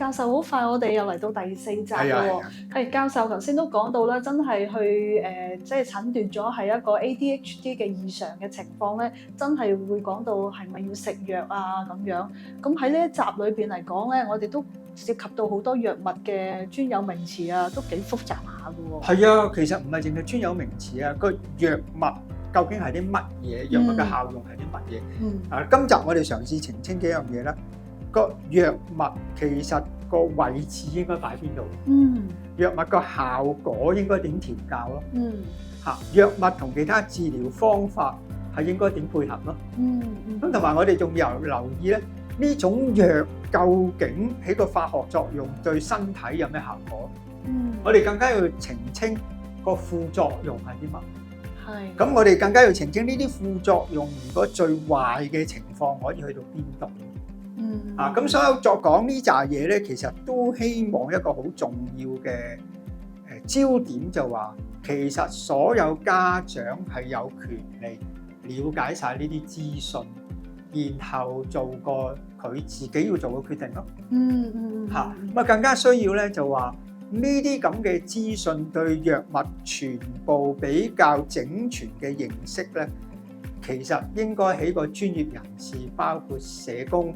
教授，好快我哋又嚟到第4集啦喎。係教授頭先都講到啦，真係去即係診斷咗係一個 ADHD 嘅異常嘅情況咧，真係會講到係咪要食藥啊咁樣。咁喺呢一集裏邊嚟講咧，我哋都涉及到好多藥物嘅專有名詞啊，都幾複雜下嘅喎。係啊，其實唔係淨係專有名詞啊，個藥物究竟係啲乜嘢？藥物嘅效用係啲乜嘢？今集我哋嘗試澄清幾樣嘢啦。個藥物其實個位置應該擺邊度？藥物個效果應該點調教咯？藥物同其他治療方法係應該點配合咯？咁同埋我哋仲有留意咧，呢種藥究竟喺個化學作用對身體有咩效果？我哋更加要澄清個副作用係啲乜？係。咁我哋更加要澄清呢啲副作用，如果最壞嘅情況可以去到邊度？咁所有作講呢紮嘢咧，其實都希望一個好重要嘅焦點就話，其實所有家長係有權利了解晒呢啲資訊，然後做個佢自己要做嘅決定咯。咁更加需要咧就話呢啲咁嘅資訊對藥物全部比較整全嘅認識咧，其實應該喺個專業人士，包括社工，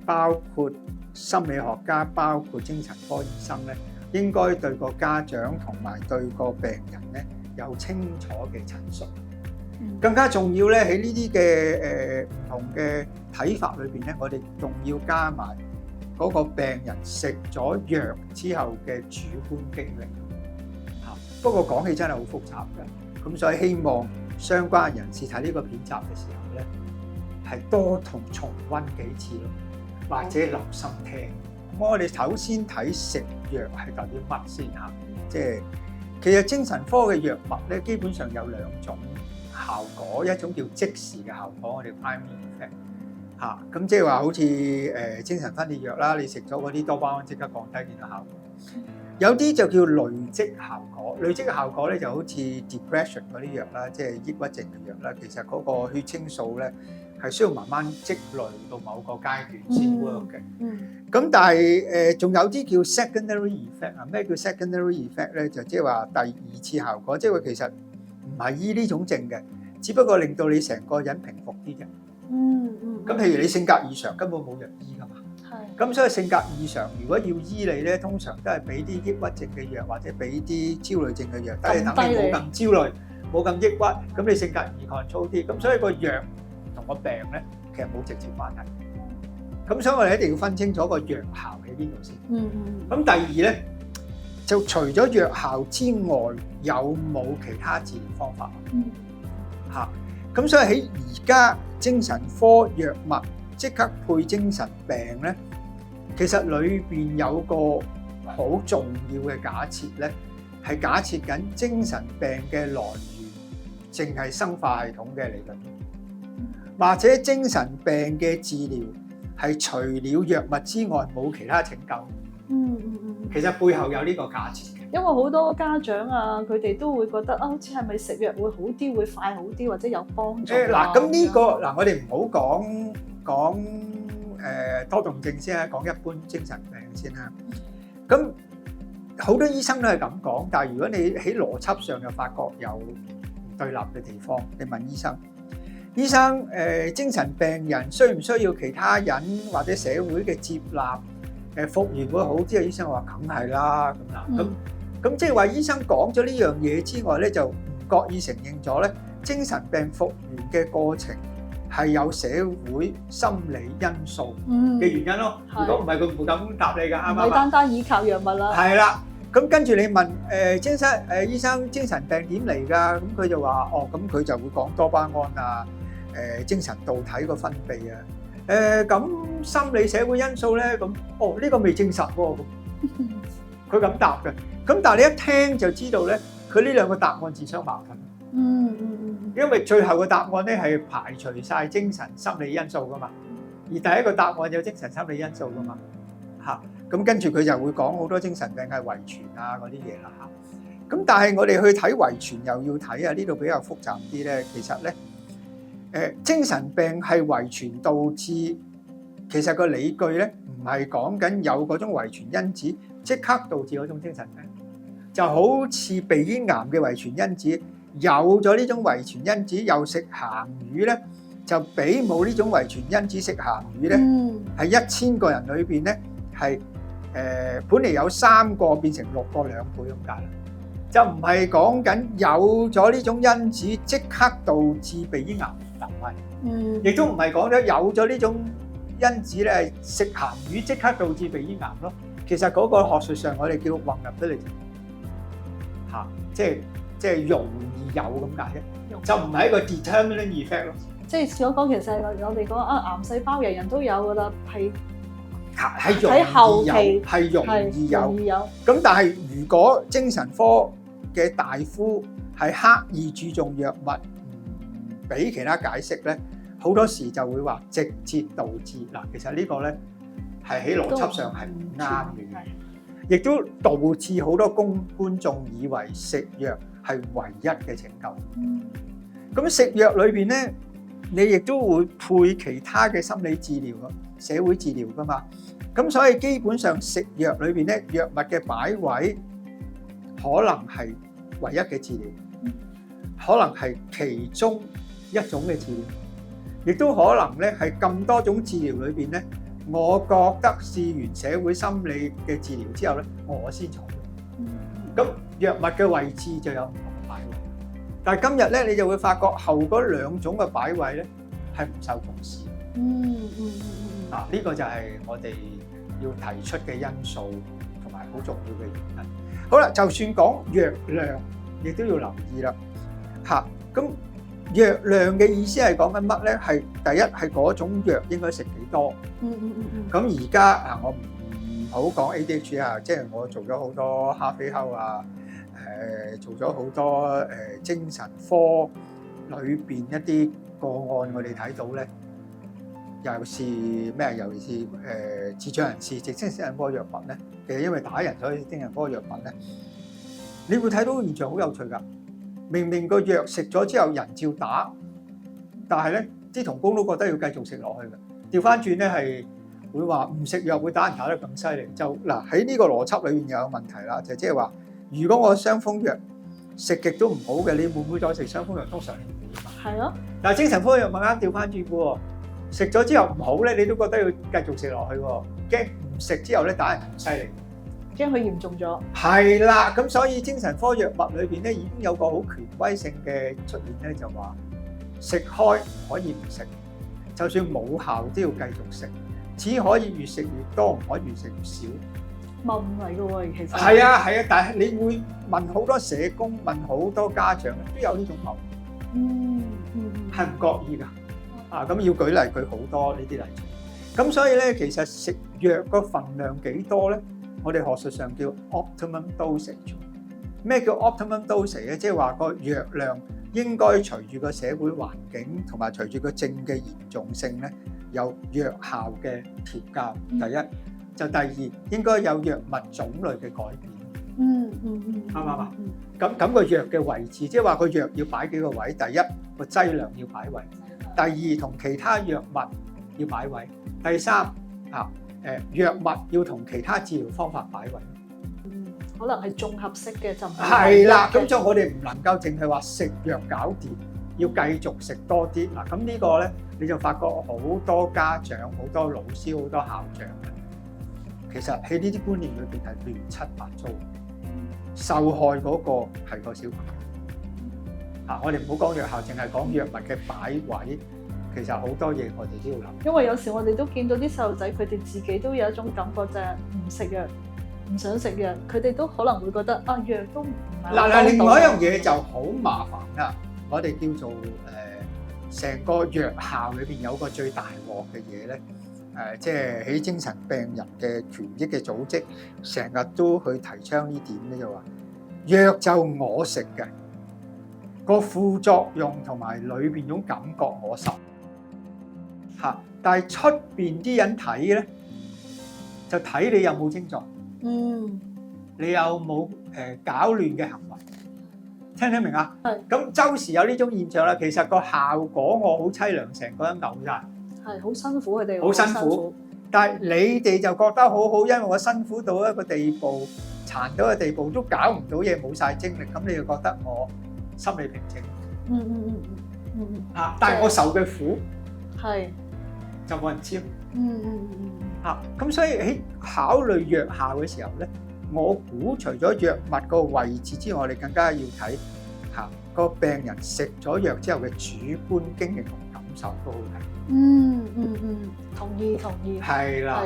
包括心理學家，包括精神科醫生咧，應該對個家長同埋對個病人咧有清楚嘅陳述。更加重要咧，喺呢啲嘅唔同嘅睇法裏邊咧，我哋仲要加埋嗰個病人食咗藥之後嘅主觀經歷。不過講起真係好複雜嘅，咁所以希望相關人士睇呢個片集嘅時候咧，係多同重溫幾次咯。或者留心聽。咁我哋首先睇食藥係代表乜先嚇？即係其實精神科嘅藥物咧，基本上有2種效果，一種叫即時嘅效果，我哋 primary effect 嚇。咁即係話好似精神分裂藥啦，你食咗嗰啲多巴胺即刻降低見到效果。有啲就叫累積效果，累積嘅效果咧就好似 depression 嗰啲藥啦，即係抑鬱症嘅藥啦。其實嗰個血清素咧，係需要慢慢積累到某個階段先 work 嘅。咁但係仲有啲叫 secondary effect 啊。咩叫 secondary effect 咧？就即係話第2次效果，即係話其實唔係醫呢種症嘅，只不過令到你成個人平復啲啫。咁譬如你性格異常，根本冇藥醫㗎嘛。咁所以性格異常，如果要醫你咧，通常都係俾啲抑鬱症嘅藥，或者俾啲焦慮症嘅藥，等你冇咁焦慮，冇咁抑鬱，咁你性格易 control啲。咁所以個藥同個病咧，其實冇直接關係。咁所以我哋一定要分清楚個藥效喺邊度先。咁第2咧，就除咗藥效之外，有冇其他治療方法？咁所以喺而家精神科藥物即刻配精神病咧，其實裏邊有個好重要嘅假設咧，係假設緊精神病嘅來源淨係生化系統嘅理論。或者精神病嘅治療係除了藥物之外冇其他拯救。其實背後有呢個假設。因為好多家長啊，佢哋都會覺得好似係咪食藥會好啲，會快好啲，或者有幫助。咁呢個我哋唔好講多動症先啦，講一般精神病先啦。咁好多醫生都係咁講，但係如果你喺邏輯上又發覺有唔對立嘅地方，你問醫生。醫生，精神病人需唔需要其他人或者社會嘅接納？復原會好啲啊？醫生話梗係啦，咁即係話醫生講咗呢樣嘢之外咧，就唔覺意承認咗咧，精神病復原嘅過程係有社會心理因素嘅原因咯。如果唔係，佢唔會咁答你㗎，啱唔啱？唔係單單依靠藥物啦。係啦。咁跟住你問醫生精神病點嚟㗎？咁佢就話咁佢就會講多巴胺啊，精神導體個分泌啊，咁心理社會因素咧，咁呢個未證實喎，佢咁答嘅。咁但係你一聽就知道咧，佢呢2個答案自相矛盾。因為最後個答案咧係排除晒精神心理因素噶嘛，而第一個答案有精神心理因素噶嘛。咁跟住佢就會講好多精神病係遺傳啊嗰啲嘢啦。咁但係我哋去睇遺傳又要睇呢度比較複雜啲咧。其實咧，精神病係遺傳導致其實個理據咧唔係講緊有嗰種遺傳因子即刻導致嗰種精神病，就好似鼻咽癌嘅遺傳因子，有咗呢種遺傳因子又食鹹魚咧，就比冇呢種遺傳因子食鹹魚咧，係1000個人裏邊咧係本嚟有3個變成6個2倍咁解啦。就唔係講緊有咗呢種因子即刻導致鼻咽癌，唔係，亦都唔係講咗有咗呢種因子咧食鹹魚即刻導致鼻咽癌咯。其實嗰個學術上我哋叫混合得嚟嚇，即係容易有咁解啫，就唔係一個 determinant effect 咯。即係所講，其實我哋講癌細胞人人都有㗎啦，係喺後期係容易有。咁但係如果精神科嘅大夫係刻意注重藥物，唔俾其他解釋咧，好多時就會話直接導致嗱。其實呢個咧係喺邏輯上係唔啱嘅，亦都導致好多觀眾以為食藥係唯一嘅拯救。咁食藥裏邊咧，你亦都會配其他嘅心理治療、社會治療噶嘛。咁所以基本上食藥裏邊咧，藥物嘅擺位可能係唯一嘅治療，可能係其中一種嘅治療，亦都可能咧係咁多種治療裏邊咧，我覺得試完社會心理嘅治療之後咧，我先採用。咁藥物嘅位置就有唔同嘅擺位，但係今日咧你就會發覺後嗰2種嘅擺位咧係唔受重視。嗱，呢個就係我哋要提出嘅因素同埋好重要嘅原因。好啦，就算講藥量，亦都要留意啦。嚇，咁藥量嘅意思係講緊乜咧？係第一係嗰種藥應該食幾多。咁而家我唔好講 ADHD 啊，即係我做咗好多哈菲克啊，做咗好多精神科裏邊一啲個案，我哋睇到咧，尤其是咩？尤其是智障人士食精神科藥物咧，其實因為打人所以精神科藥物咧，你會睇到現象好有趣㗎。明明個藥食咗之後人照打，但係咧啲同工都覺得要繼續食落去嘅。調翻轉咧係會話唔食藥會打人打得咁犀利。就嗱喺呢個邏輯裏面又有問題啦，就即係話如果我傷風藥食極都唔好嘅，你會唔會再食傷風藥？通常你唔會嘛。係咯。但係精神科藥物啱調翻轉嘅喎，食咗之後唔好咧，你都覺得要繼續食落去喎，驚唔食之後咧打人咁犀利。驚佢嚴重咗，係啦，咁所以精神科藥物裏邊咧已經有個好權威性嘅出現咧，就話食開可以唔食，就算冇效都要繼續食，只可以越食越多，唔可以越食越少。謬誤嚟嘅喎，其實係啊，但係你會問好多社工，問好多家長都有呢種謬誤，係唔覺意㗎。咁要舉例舉好多呢啲例子。咁所以咧，其實食藥個份量幾多咧？我哋學術上叫 optimum dosage。咩叫 optimum dosage 咧？即係話個藥量應該隨住個社會環境同埋隨住個症嘅嚴重性咧，有藥效嘅調校。第一就第二應該有藥物種類嘅改變。啱唔啱啊？咁個藥嘅位置，即係話個藥要擺幾個位？第一個劑量要擺位，第二同其他藥物要擺位，第三藥物要同其他治療方法擺位，可能係綜合式嘅就唔係啦。咁所以我哋唔能夠淨係話食藥搞掂，要繼續食多啲嗱。咁呢個咧，你就發覺好多家長、好多老師、好多校長咧，其實喺呢啲觀念裏邊係亂七八糟，受害嗰個係個小朋友。我哋唔好講藥效，淨係講藥物嘅擺位。其實好多嘢我哋都要諗，因為有時我哋都見到啲細路仔，佢哋自己都有一種感覺就係唔食藥，唔想食藥，佢哋都可能會覺得藥都唔係。嗱，另外一樣嘢就好麻煩啦，我哋叫做成個藥效裏邊有個最大鑊嘅嘢咧，即係喺精神病人嘅權益嘅組織，成日都去提倡呢點咧，就話藥就我食嘅，個副作用同埋裏邊種感覺我受。但係出邊啲人睇咧，就睇你有冇症狀，你有冇搞亂嘅行為，聽唔聽明啊？係。咁周時有呢種現象啦，其實個效果我好凄涼，成個人嘔晒。係好辛苦，佢哋好辛苦。但係你哋就覺得好好，因為我辛苦到一個地步，殘到一個地步都搞唔到嘢，冇晒精力，咁你就覺得我心理平靜。但係我受嘅苦係就冇人知。咁所以喺考慮藥效嘅時候咧，我估除咗藥物個位置之外，我哋更加要睇個病人食咗藥之後嘅主觀經驗同感受都好睇。同意。係啦，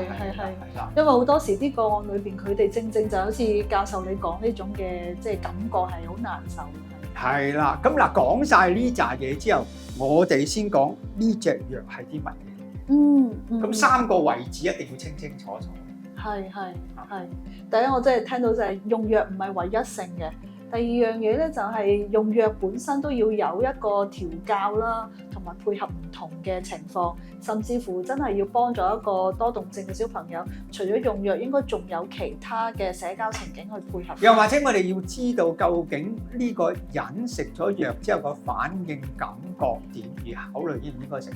因為好多時啲個案裏邊，佢哋正就好似教授你講呢種嘅即係感覺係好難受嘅。係啦，咁嗱講晒呢紮嘢之後，我哋先講呢隻藥係啲乜嘢。咁3個位置一定要清清楚楚。係。第一，我真係聽到就係用藥唔係唯一性嘅。第二樣嘢咧就係用藥本身都要有一個調教啦，同埋配合唔同嘅情況，甚至乎真係要幫助一個多動症嘅小朋友，除咗用藥，應該仲有其他嘅社交情景去配合。又或者我哋要知道究竟呢個人食咗藥之後個反應感覺點，而考慮應唔應該食。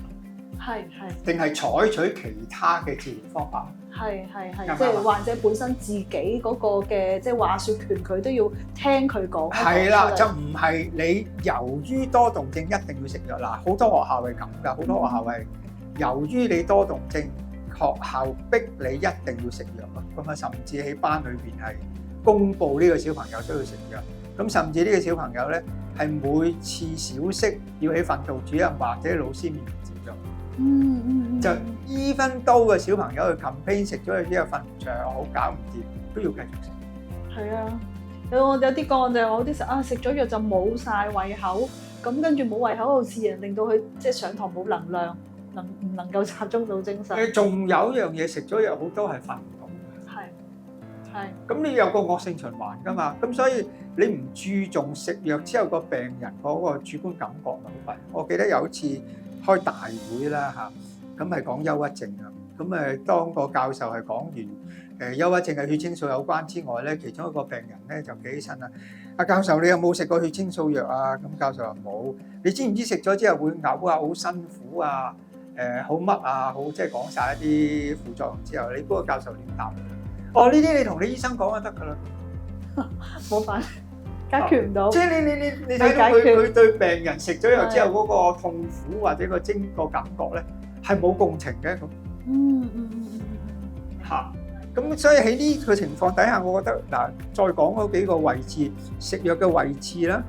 係。定係採取其他嘅治療方法。係，即係患者本身自己嗰個嘅即係話説權，佢都要聽佢講。係啦，就唔係你由於多動症一定要食藥嗱，好多學校係咁㗎，好多學校係由於你多動症，學校逼你一定要食藥啊，咁啊甚至喺班裏邊係公佈呢個小朋友需要食藥，咁甚至呢個小朋友咧係每次小息要喺訓導主任或者老師面前食藥。就 even 多嘅小朋友去 campaign 食咗佢之後瞓唔着，好搞唔掂，都要繼續食。係啊，有啲個案就係我啲食咗藥就冇晒胃口，咁跟住冇胃口，好自然令到佢即係上堂冇能量，唔能夠集中到精神。仲有一樣嘢食咗藥好多係瞓唔到嘅。係。咁你有個惡性循環㗎嘛？咁所以你唔注重食藥之後個病人嗰個主觀感覺咪好弊。我記得有一次開大會啦咁係講憂鬱症啊，咁當個教授係講完憂鬱症係血清素有關之外咧，其中一個病人咧就企起身啦，阿教授你有冇食過血清素藥啊？咁教授話冇，你知唔知食咗之後會嘔啊，好辛苦啊，好乜啊，好即係講晒一啲副作用之後，你估個教授點答？呢啲你同你醫生講就得㗎啦，冇辦法。解決唔到，即係你睇到佢對病人食咗藥之後嗰個痛苦或者個感覺咧，係冇共情嘅咁。咁所以喺呢個情況底下，我覺得嗱，再講嗰幾個位置，食藥嘅位置啦，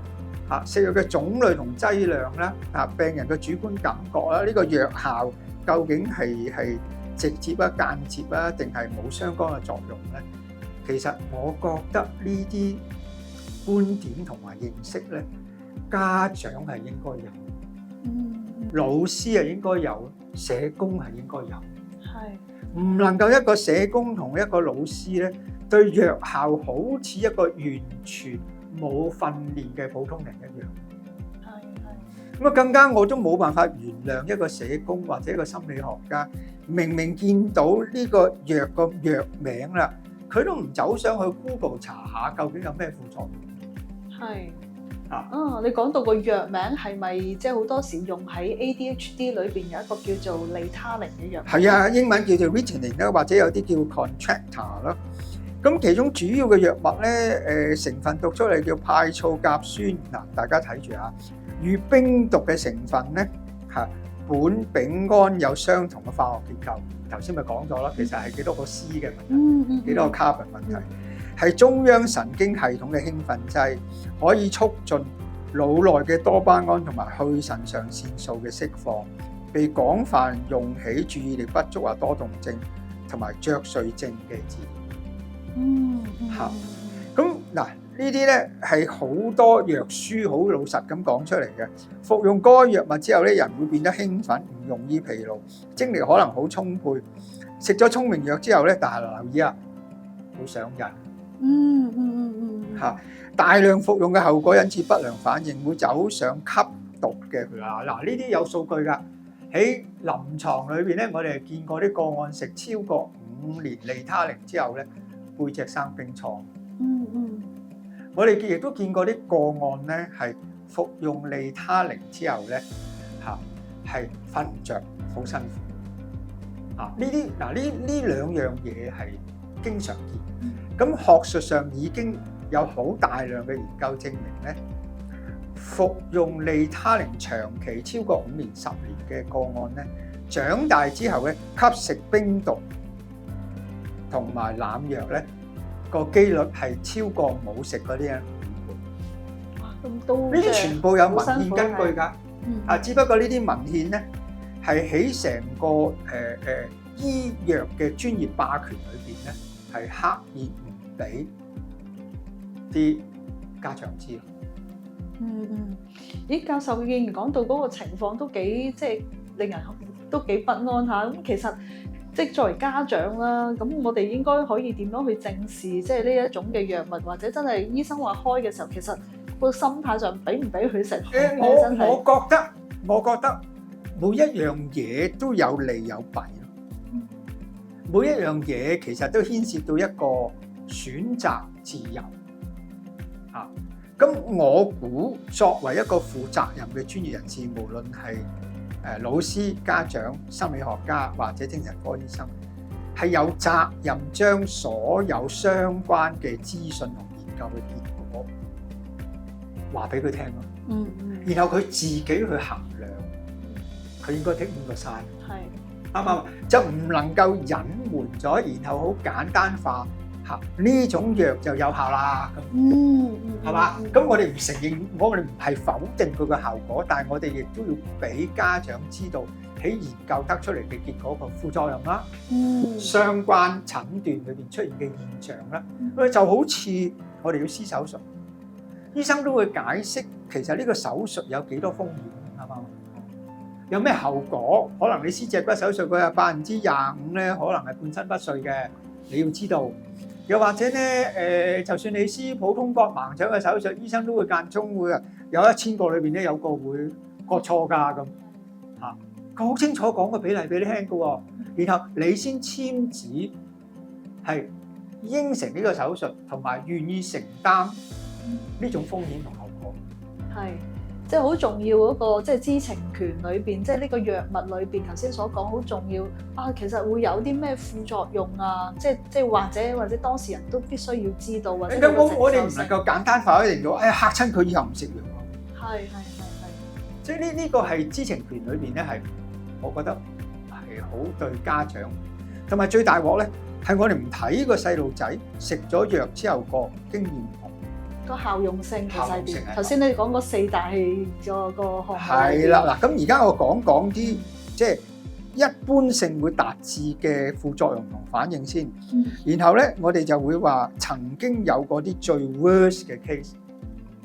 食藥嘅種類同劑量啦，病人嘅主觀感覺啦，呢個藥效究竟係直接啊、間接啊，定係冇相干嘅作用咧？其實我覺得呢啲觀點同埋認識咧，家長係應該有，老師係應該有，社工係應該有，唔能夠一個社工同一個老師咧，對藥效好似一個完全冇訓練嘅普通人一樣。咁更加我都冇辦法原諒一個社工或者一個心理學家，明明見到呢個藥個藥名啦，佢都唔走上去 Google 查下究竟有咩副作用。你講到個藥名係咪即係好多時用喺 ADHD 裏邊有一個叫做利他靈嘅藥？係啊，英文叫做 Ritalin 啦，或者有啲叫 Concerta 啦。咁其中主要嘅藥物咧，成分讀出嚟叫派醋甲酸。嗱，大家睇住啊，與冰毒嘅成分咧苯丙胺有相同嘅化學結構。頭先咪講咗啦，其實係幾多個 C 嘅問題，幾多個 carbon 問題。係中央神經系統嘅興奮劑，可以促進腦內嘅多巴胺同埋去腎上腺素嘅釋放，被廣泛用喺注意力不足或多動症同埋著睡症嘅治療。咁嗱，呢啲咧係好多藥書好老實咁講出嚟嘅。服用該藥物之後咧，人會變得興奮，唔容易疲勞，精力可能好充沛。食咗聰明藥之後咧，但係留意啊，會上癮。大量服用嘅後果引致不良反應，會走上吸毒嘅。嗱，呢啲有數據㗎。喺臨床裏邊咧，我哋係見過啲個案食超過5年利他靈之後咧，背脊生冰瘡。我哋亦都見過啲個案咧，係服用利他靈之後咧，係瞓唔着，好辛苦。呢兩樣嘢係經常見。咁學術上已經有好大量嘅研究證明咧，服用利他靈長期超過5年、10年嘅個案咧，長大之後咧吸食冰毒同埋濫藥咧，個機率係超過冇食嗰啲人5倍。咁都呢啲全部有文獻根據㗎。只不過呢啲文獻咧係喺成個醫藥嘅專業霸權裏邊咧，係刻意唔俾啲家長知。咦，教授既然講到嗰個情況都幾即係令人都幾不安嚇。咁其實即係作為家長啦，咁我哋應該可以點樣去正視即係呢一種嘅藥物，或者真係醫生話開嘅時候，其實個心態上俾唔俾佢食？我覺得每一樣嘢都有利有弊咯。每一樣嘢其實都牽涉到一個選擇自由。咁我估作為一個負責任嘅專業人士，無論係老師、家長、心理學家或者精神科醫生，係有責任將所有相關嘅資訊同研究嘅結果話俾佢聽咯。然後佢自己去衡量，佢應該剔邊個晒，啱唔啱？就唔能夠隱瞞咗，然後好簡單化。呢種藥就有效啦，咁係嘛？咁我哋唔承認，我哋唔係否定佢嘅效果，但係我哋亦都要俾家長知道喺研究得出嚟嘅結果個副作用啦，相關診斷裏邊出現嘅現象啦。就好似我哋要施手術，醫生都會解釋其實呢個手術有幾多風險，係嘛？有咩後果？可能你施脊骨手術佢係25%咧，可能係半身不遂嘅，你要知道。又或者咧，就算你施普通割盲腸嘅手術，醫生都會間中會有1000個裏邊咧有個會割錯㗎咁嚇，佢好清楚講個比例俾你聽嘅喎，然後你先簽紙係應承呢個手術，同埋願意承擔呢種風險同後果。係。即係好重要嗰個，即係知情權裏邊，即係呢個藥物裏邊，頭先所講好重要啊。其實會有啲咩副作用啊？即係或者當事人都必須要知道或者咁我哋唔能夠簡單化一定到，嚇親佢以後唔食藥喎。係。即係呢個係知情權裏邊咧，係我覺得係好對家長，同埋最大鑊咧係我哋唔睇個細路仔食咗藥之後個經驗。個效用性其實點？頭先你講嗰4大個項目係啦，嗱，咁而家我講啲即係一般性會達至嘅副作用同反應先，然後咧我哋就會話曾經有嗰啲最 worst 嘅 case，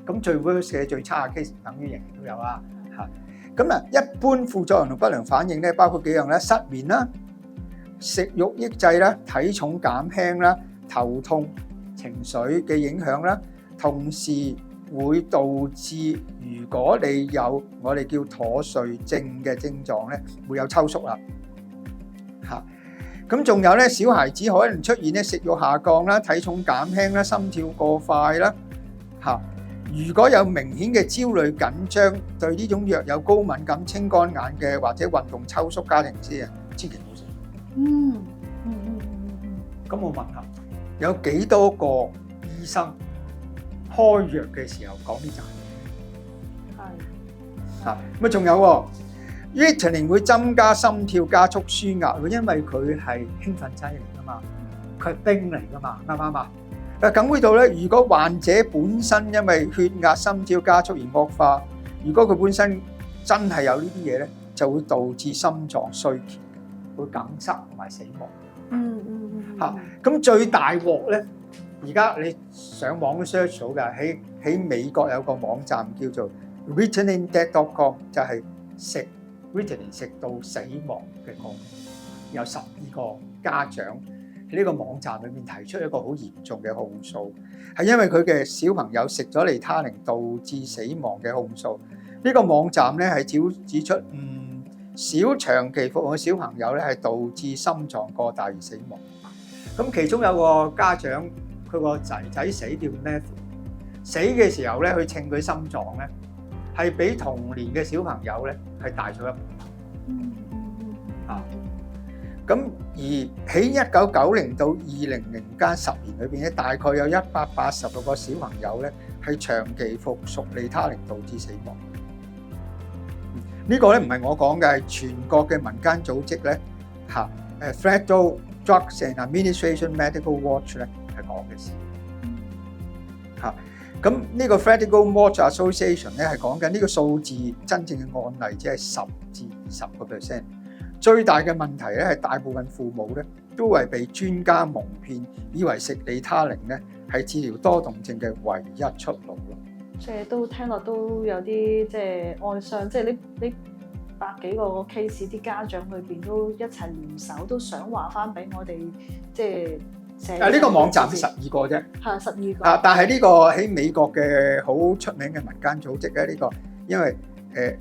咁最 worst 嘅最差嘅 case 等於人人都有啦嚇。咁啊，一般副作用同不良反應咧，包括幾樣咧：失眠啦、食慾抑制啦、體重減輕啦、頭痛、情緒嘅影響啦。同時會導致，如果你有我哋叫妥瑞症嘅症狀咧，會有抽搐啦嚇。咁仲有咧，小孩子可能出現咧食慾下降啦、體重減輕啦、心跳過快啦嚇。如果有明顯嘅焦慮緊張，對呢種藥有高敏感、青乾眼嘅或者運動抽搐家庭先啊，千祈唔好食。咁我問下，有幾多個醫生開藥嘅時候講呢扎嘢？係咁啊，仲有Ritalin會增加心跳、加速舒壓，因為佢係興奮劑嚟噶嘛，佢係冰嚟噶嘛，啱唔啱啊？咁呢度咧，如果患者本身因為血壓、心跳加速而惡化，如果佢本身真係有呢啲嘢咧，就會導致心臟衰竭，會梗塞同埋死亡。嚇！咁最大鑊咧〜而家你上網 search 到㗎，喺美國有個網站叫做 RitalinDead.com， 就係食 Ritalin 食到死亡嘅個案，有12個家長喺呢個網站裏面提出一個好嚴重嘅控訴，係因為佢嘅小朋友食咗利他靈導致死亡嘅控訴。呢個網站咧係指出少長期服用嘅小朋友咧係導致心臟過大而死亡。咁其中有個家長。佢個仔仔死掉 Matthew， 死嘅時候咧，佢稱佢心臟咧係比同年嘅小朋友咧係大咗1倍。咁而喺1990到2000間10年裏邊咧，大概有180個小朋友咧係長期服屬利他靈導致死亡。呢個咧唔係我講嘅，係全國嘅民間組織咧嚇，Federal Drugs and Administration Medical Watch 咧係講嘅事嚇。咁呢個 Federal Watch Association 咧係講緊呢個數字真正嘅案例，只係10至20%。最大嘅問題咧係大部分父母咧都係被專家蒙騙，以為食利他靈咧係治療多動症嘅唯一出路咯。即係都聽落都有啲即係哀傷，即係呢百幾個 case， 啲家長裏邊都一齊聯手，都想話翻俾我哋即係寫。呢個網站12個啫，係12個。但係呢個喺美國嘅好出名嘅民間組織咧，呢個因為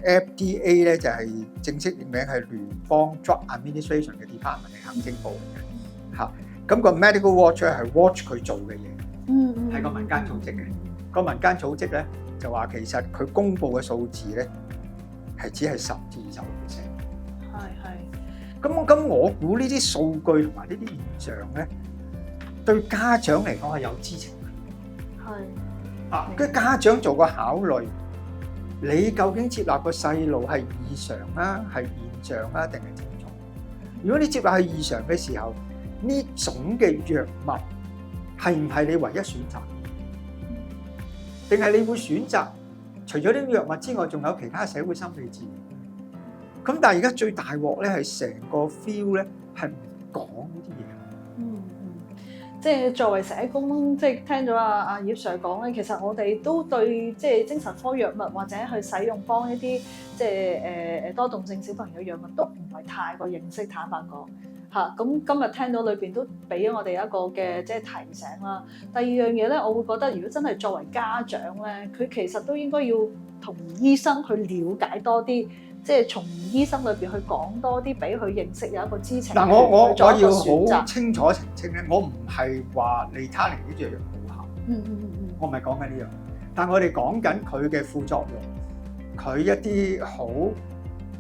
FDA 咧就係正式名係聯邦 Drug Administration 嘅 department 係行政部嚟嘅嚇。咁個 Medical Watch 咧係 watch 佢做嘅嘢，係個民間組織嘅。個民間組織咧就話其實佢公布嘅數字咧係只係10至20%。係。咁我估呢啲數據同埋呢啲現象咧，對家長嚟講係有知情權。係。啊，跟家長做個考慮。你究竟接納個細路係異常啊，係現象啊，定係症狀？如果你接納係異常嘅時候，呢種嘅藥物係唔係你唯一選擇？定係你會選擇除咗呢啲藥物之外，仲有其他社會心理治療？咁但係而家最大鑊咧係成個 feel 咧係唔講呢啲嘢。即係作為社工，即係聽咗阿葉 Sir 講咧，其實我哋都對即係精神科藥物或者去使用幫一啲即係多動症小朋友藥物都唔係太過認識，坦白講嚇。咁今日聽到裏邊都俾咗我哋一個嘅即係提醒啦。第二樣嘢咧，我會覺得如果真係作為家長咧，佢其實都應該要同醫生去了解多啲。即係從醫生裏邊去講多啲，俾佢認識有一個知情權。嗱，我要好清楚澄清咧，我唔係話利他靈呢隻藥冇效。我唔係講緊呢樣，但係我哋講緊佢嘅副作用，佢一啲好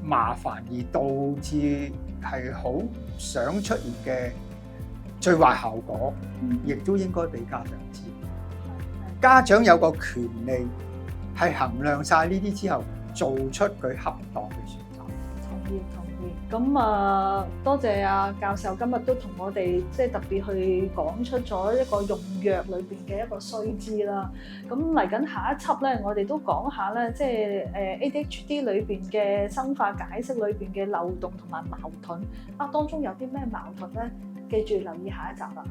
麻煩而導致係好唔想出現嘅最壞效果，亦都應該俾家長知。家長有個權利係衡量晒呢啲之後，做出佢恰當嘅選擇。同意。咁多謝阿教授今日都同我哋即係特別去講出咗一個用藥裏邊嘅一個須知啦。咁嚟緊下一輯咧，我哋都講下咧，即係ADHD 裏邊嘅生化解釋裏邊嘅漏洞同埋矛盾。當中有啲咩矛盾咧？記住留意下一集啦。